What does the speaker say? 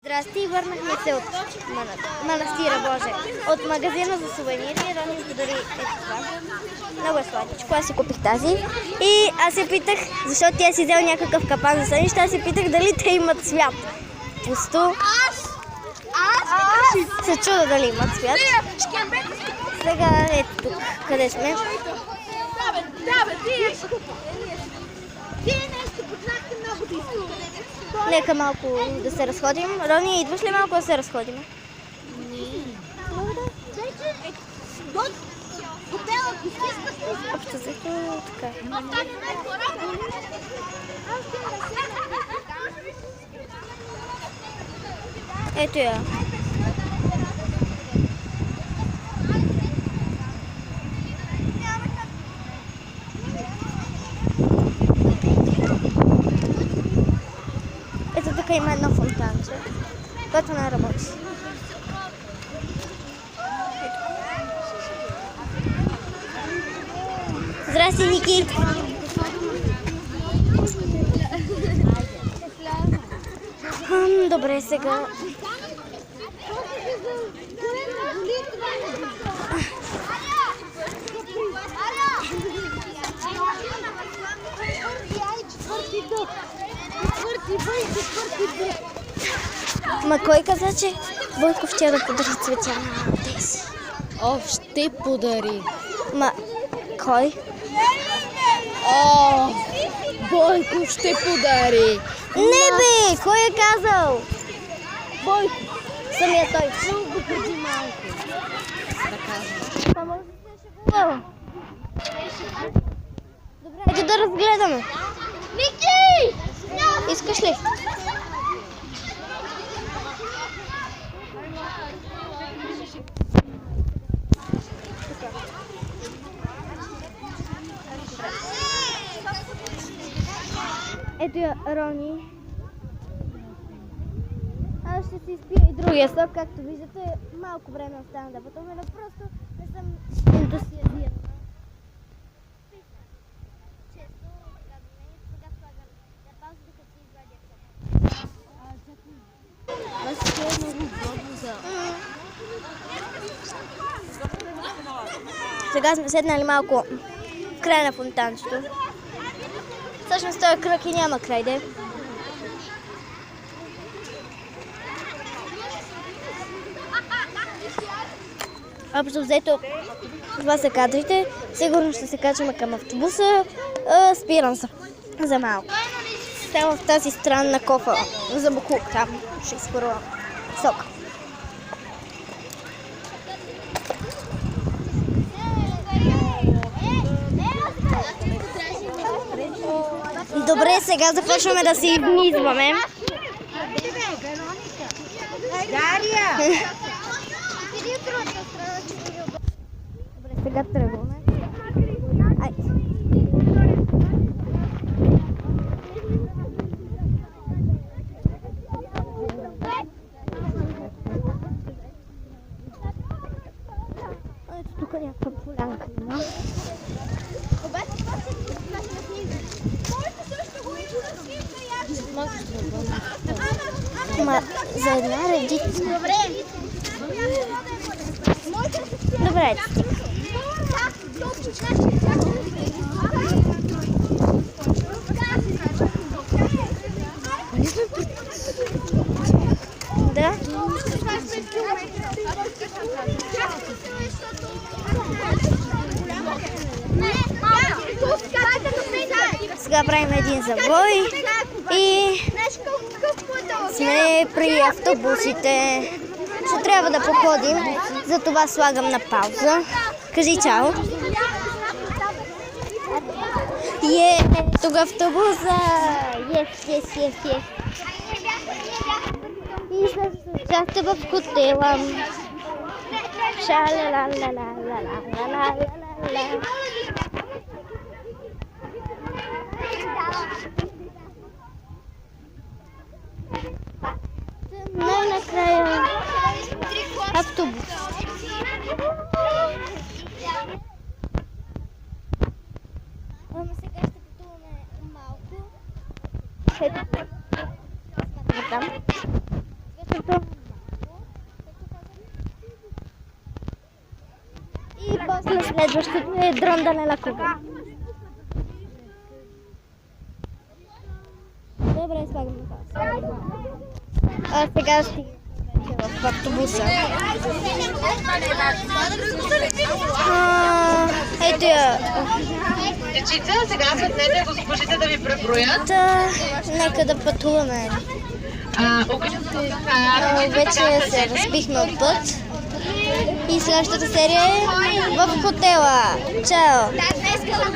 Здрасти, върнахме се от манастира, Боже, от магазина за сувенири. Рони ми подари ето това. Много е сладичко, аз си купих тази. И аз се питах, защото тя си взел някакъв капан за сънища, аз се питах дали те имат цвят. Пусто. Се чуда дали имат цвят. Сега ето тук, къде сме. Нека малко да се разходим. Рони, идваш ли малко да се разходим? Не. Общо взето така. Ето я. Ето тук има едно фонтанче, което не работи. Здрасти, Ники! Добре, сега... Ма кой каза, че Бойков ще да подари цветя на тези? О, ще подари. Ма кой? О, Бойков ще подари. Не бе, кой е казал? Бойков. Самия той. Много преди малко. Да кажа. Това може да се шегувало. Добре, ето да разгледаме. Ники! Искаш ли? Ето я, Рони. Аз ще си изпия и другия сок, както виждате. Малко време остана да пътуваме, но просто не съм ентусиазирана. Често казваме, сега слагам на пауза, докато си извадя сок. Аз ще е много удобно за... Сега сме седнали малко в края на фонтанчето. Всъщност този кръг и няма край, де. Общо взето, това са кадрите. Сигурно ще се качваме към автобуса. Спирам се за малко. Само в тази странна кофа за буклук там ще изхвърля сок. Добре, сега започваме да си измизваме. Дария! Добре, сега тръгваме. Айде. Ето тук някаква полянка има. Ма за една редица. Добре. Да. Сега правим един завой и сме при автобусите. Ще трябва да походим, затова слагам на пауза. Кажи чао. Тук автобуса. Yes. И с частта в хотела. Ша-ла-ла-ла-ла-ла-ла-ла-ла-ла. Най-накрая автобус. Ама сега ще пътуваме малко. Ето там. следващото. И после следващото е дрон да не лакува. Добре, слагам на пауза. А сега стигаме в автобуса. Ето я. Дечица, сега седнете, госпожите да ви преброят. Нека да пътуваме. Вече се разбихме от път. И следващата серия е в хотела. Чао!